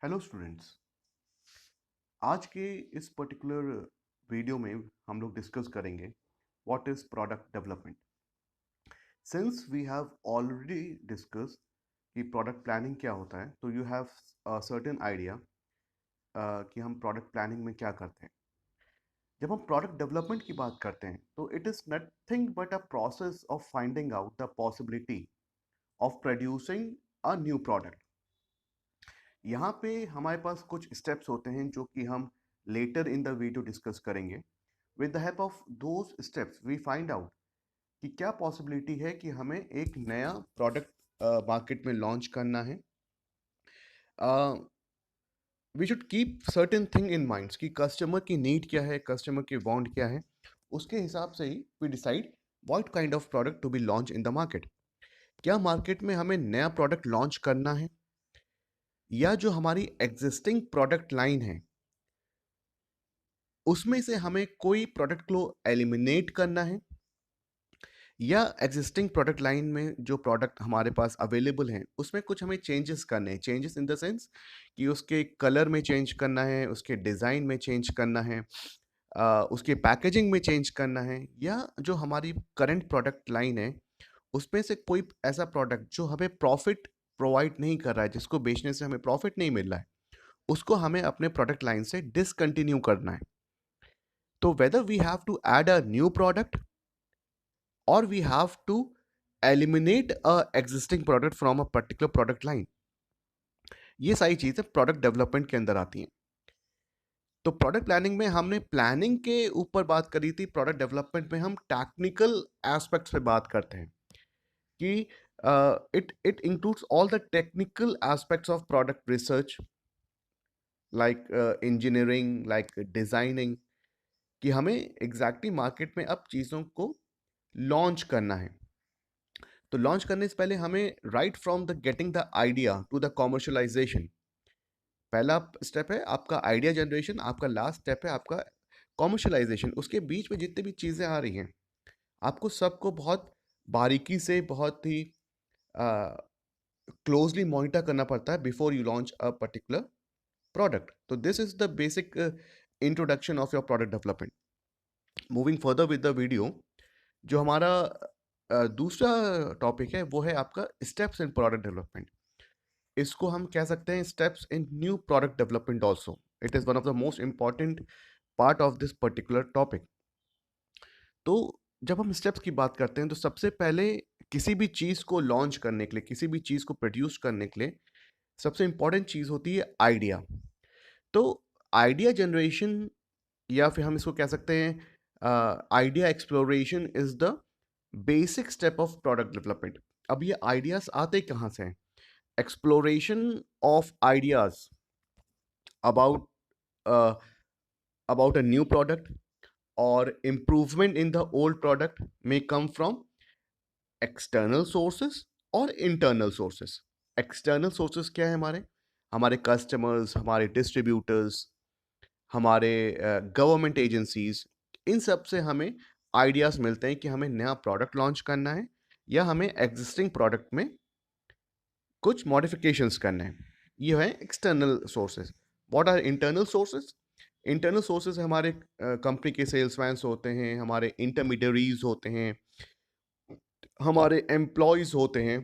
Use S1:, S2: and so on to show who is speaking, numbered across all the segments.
S1: Hello students. आज के इस पर्टिकुलर वीडियो में हम लोग डिस्कस करेंगे what is product development. Since we have already discuss कि प्रोडक्ट प्लानिंग क्या होता है, तो you have a certain idea कि हम प्रोडक्ट प्लानिंग में क्या करते हैं। जब हम प्रोडक्ट डेवलपमेंट की बात करते हैं तो it is nothing but a process of finding out the possibility of producing a new product. यहाँ पे हमारे पास कुछ स्टेप्स होते हैं जो कि हम later in the video discuss करेंगे। With the help of those steps we find out कि क्या पॉसिबिलिटी है कि हमें एक नया प्रोडक्ट मार्केट में लॉन्च करना है। We should keep certain thing in minds कि कस्टमर की नीड क्या है, कस्टमर की वांट क्या है। उसके हिसाब से ही we decide what kind of product to be launch in the market. क्या मार्केट में हमें नया प्रोडक्ट लॉन्च करना है, या जो हमारी एग्जिस्टिंग प्रोडक्ट लाइन है उसमें से हमें कोई प्रोडक्ट को एलिमिनेट करना है, या एग्जिस्टिंग प्रोडक्ट लाइन में जो प्रोडक्ट हमारे पास अवेलेबल हैं उसमें कुछ हमें चेंजेस करने हैं। चेंजेस इन द सेंस कि उसके कलर में चेंज करना है, उसके डिज़ाइन में चेंज करना है, उसके पैकेजिंग में चेंज करना है, या जो हमारी करंट प्रोडक्ट लाइन है उसमें से कोई ऐसा प्रोडक्ट जो हमें प्रॉफिट प्रोवाइड नहीं कर रहा है, जिसको बेचने से हमें प्रॉफिट नहीं मिल रहा है, उसको हमें अपने प्रोडक्ट लाइन से डिसकंटिन्यू करना है। तो whether we have to add a new product or we have to eliminate a existing product from a particular product line, ये सारी चीजें प्रोडक्ट डेवलपमेंट के अंदर आती हैं। तो प्रोडक्ट प्लानिंग में हमने प्लानिंग के ऊपर बात करी थी, प्रोडक्ट डेवलपमेंट में हम टेक्निकल एस्पेक्ट्स पे बात करते हैं कि it includes all the technical aspects of product research, like engineering, like designing, कि हमें एग्जैक्टली मार्केट में अब चीज़ों को लॉन्च करना है। तो लॉन्च करने से पहले हमें right from the getting the idea to the commercialisation, पहला स्टेप है आपका आइडिया जनरेशन, आपका लास्ट स्टेप है आपका कॉमर्शलाइजेशन। उसके बीच में जितनी भी चीज़ें आ रही हैं आपको सबको बहुत बारीकी से, बहुत ही क्लोजली मॉनिटर करना पड़ता है before you launch a particular product. तो this is the basic introduction of your product development. Moving further with the video, जो हमारा दूसरा टॉपिक है वो है आपका स्टेप्स इन प्रोडक्ट डेवलपमेंट। इसको हम कह सकते हैं steps in new product development also. It is one of the most important part of this particular topic. तो जब हम स्टेप्स की बात करते हैं तो सबसे पहले किसी भी चीज़ को लॉन्च करने के लिए, किसी भी चीज़ को प्रोड्यूस करने के लिए सबसे इंपॉर्टेंट चीज़ होती है आइडिया। तो आइडिया जनरेशन, या फिर हम इसको कह सकते हैं idea exploration, is the basic step of product development. अब ये आइडियाज आते कहाँ से हैं? Exploration of ideas about about a new product और improvement in the old product may come from external sources और internal sources। external sources क्या है? हमारे हमारे कस्टमर्स, हमारे डिस्ट्रीब्यूटर्स, हमारे गवर्नमेंट एजेंसीज, इन सब से हमें आइडियाज़ मिलते हैं कि हमें नया प्रोडक्ट लॉन्च करना है या हमें एग्जिस्टिंग प्रोडक्ट में कुछ मॉडिफिकेशंस करने हैं। ये है external sources. What are internal sources? Internal sources हमारे कंपनी के सेल्समैन्स होते हैं, हमारे इंटरमीडियरीज होते हैं, हमारे एम्प्लॉयज़ होते हैं।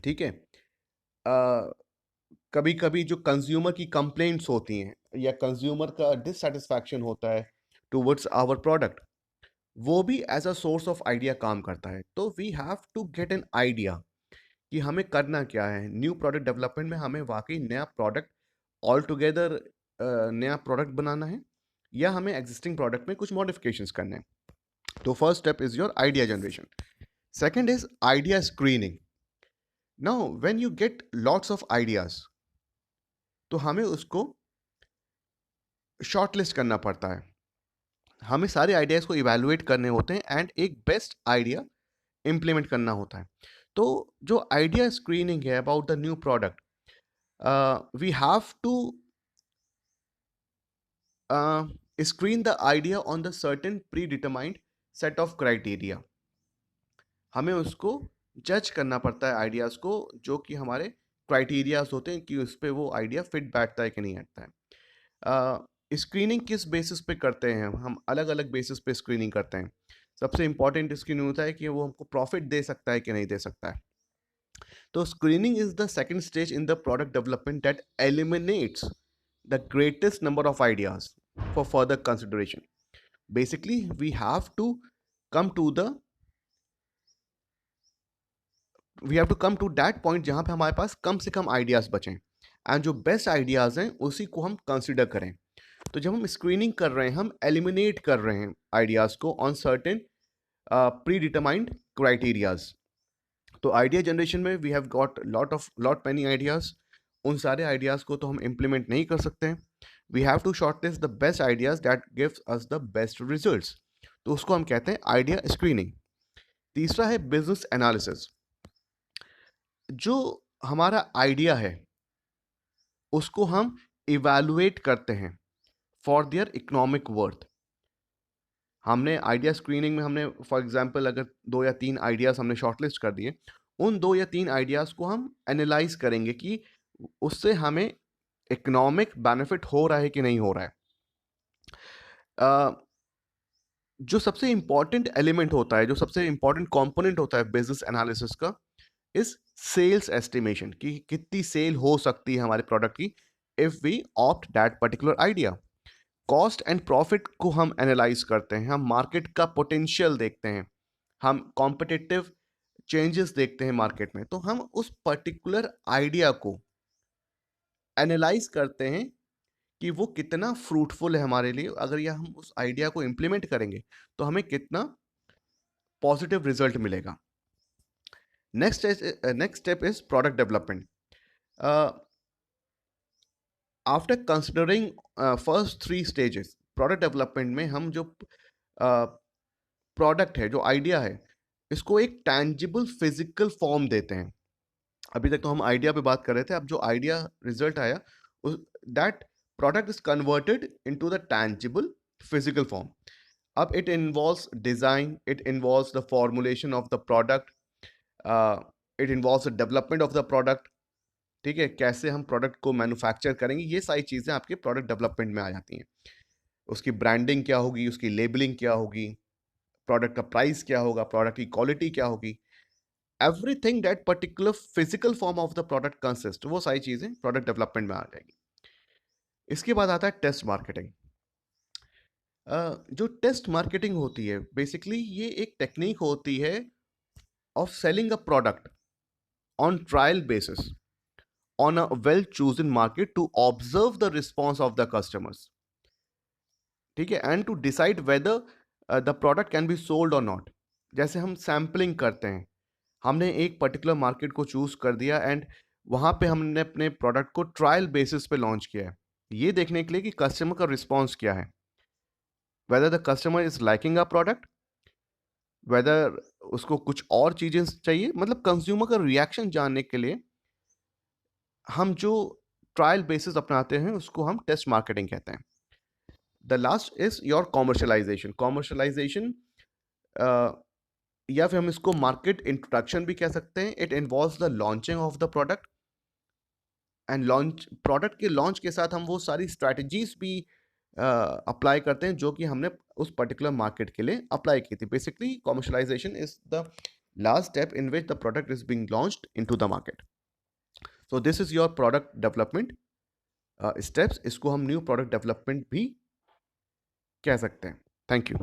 S1: ठीक है। कभी कभी जो कंज्यूमर की कंप्लेंट्स होती हैं या कंज्यूमर का डिससेटिस्फैक्शन होता है टूवर्ड्स आवर प्रोडक्ट, वो भी as a source of idea काम करता है। तो we have to get an idea कि हमें करना क्या है। न्यू प्रोडक्ट डेवलपमेंट में हमें वाकई नया प्रोडक्ट ऑल टुगेदर नया प्रोडक्ट बनाना है, या हमें एग्जिस्टिंग प्रोडक्ट में कुछ मॉडिफिकेशंस करने हैं। तो first step is your idea generation. Second is idea screening. Now when you get lots of ideas, तो हमें उसको शॉर्टलिस्ट करना पड़ता है। हमें सारे आइडियाज़ को इवैल्यूएट करने होते हैं एंड एक बेस्ट आइडिया इम्प्लीमेंट करना होता है। तो जो आइडिया स्क्रीनिंग है about the new product, we have to screen the idea on the certain predetermined set of criteria। हमें उसको जज करना पड़ता है आइडियाज़ को, जो कि हमारे क्राइटेरियाज होते हैं कि उस पे वो आइडिया फिट बैठता है कि नहीं बैठता है। स्क्रीनिंग किस बेसिस पे करते हैं हम? अलग अलग बेसिस पे स्क्रीनिंग करते हैं। सबसे इंपॉर्टेंट स्क्रीनिंग होता है कि वो हमको प्रॉफिट दे सकता है कि नहीं दे सकता है। तो screening is the second stage in the product development that eliminates the greatest number of ideas for further consideration. Basically, we have to come to the that point जहाँ पे हमारे पास कम से कम आइडियाज बचें एंड जो बेस्ट आइडियाज हैं उसी को हम कंसिडर करें। तो जब हम स्क्रीनिंग कर रहे हैं हम एलिमिनेट कर रहे हैं आइडियाज को on certain predetermined criterias. तो आइडिया जनरेशन में we have got lot many ideas. उन सारे आइडियाज को तो हम इम्प्लीमेंट नहीं कर सकते हैं। We have to shortlist the best ideas that gives us the best results. तो उसको हम कहते हैं आइडिया स्क्रीनिंग। तीसरा है बिजनेस एनालिसिस। जो हमारा आइडिया है उसको हम इवैल्यूएट करते हैं फॉर देयर इकोनॉमिक वर्थ। हमने आइडिया स्क्रीनिंग में हमने फॉर एग्जांपल अगर 2 या 3 आइडियाज़ हमने शॉर्टलिस्ट कर दिए, उन 2 या 3 आइडियाज़ को हम एनालाइज़ करेंगे कि उससे हमें इकोनॉमिक बेनिफिट हो रहा है कि नहीं हो रहा है। जो सबसे इम्पोर्टेंट एलिमेंट होता है, जो सबसे इम्पोर्टेंट कंपोनेंट होता है बिजनेस एनालिसिस का इज सेल्स एस्टिमेशन कि कितनी सेल हो सकती है हमारे प्रोडक्ट की if we opt that particular idea. Cost and profit को हम एनालाइज करते हैं, हम मार्केट का पोटेंशियल देखते हैं, हम कॉम्पिटिटिव चेंजेस देखते हैं मार्केट में। तो हम उस पर्टिकुलर आइडिया को एनालाइज करते हैं कि वो कितना फ्रूटफुल है हमारे लिए। अगर यह हम उस आइडिया को इम्प्लीमेंट करेंगे तो हमें कितना पॉजिटिव रिजल्ट मिलेगा। Next step is product development. After considering first 3 stages, product development में हम जो प्रोडक्ट है, जो आइडिया है, इसको एक टैंजिबल फिजिकल फॉर्म देते हैं। अभी तक तो हम आइडिया पे बात कर रहे थे, अब जो आइडिया रिजल्ट आया that product is converted into the tangible physical form. अब it involves design, it involves the formulation of the product, it involves the development of the product. ठीक है, कैसे हम प्रोडक्ट को मैन्युफैक्चर करेंगे, ये सारी चीज़ें आपके प्रोडक्ट डेवलपमेंट में आ जाती हैं। उसकी ब्रांडिंग क्या होगी, उसकी लेबलिंग क्या होगी, प्रोडक्ट का प्राइस क्या होगा, प्रोडक्ट की क्वालिटी क्या होगी, everything that particular physical form of the product consist, वो सारी चीज़ें प्रोडक्ट डेवलपमेंट में आ जाएगी। इसके बाद आता है टेस्ट मार्केटिंग। जो टेस्ट मार्केटिंग होती है बेसिकली ये एक टेक्निक होती है of selling a product on trial basis on a well chosen market to observe the response of the customers, ठीक है, and to decide whether the product can be sold or not। जैसे हम sampling करते हैं, हमने एक particular market को choose कर दिया एंड वहां पे हमने अपने प्रोडक्ट को ट्रायल बेसिस पे लॉन्च किया है, ये देखने के लिए कि कस्टमर का रिस्पॉन्स क्या है, whether the customer is liking a product, whether उसको कुछ और चीजें चाहिए। मतलब कंज्यूमर का रिएक्शन जानने के लिए हम जो ट्रायल बेसिस अपनाते हैं उसको हम टेस्ट मार्केटिंग कहते हैं। The last is your commercialisation. Commercialisation या फिर हम इसको मार्केट इंट्रोडक्शन भी कह सकते हैं। It involves the launching of the product and launch, product के लॉन्च के साथ हम वो सारी स्ट्रैटेजीज भी अप्लाई करते हैं जो कि हमने उस पर्टिकुलर मार्केट के लिए अप्लाई की थी। Basically commercialisation is the last step in which the product is being launched into the market. So this is your product development steps. इसको हम न्यू प्रोडक्ट डेवलपमेंट भी कह सकते हैं। Thank you.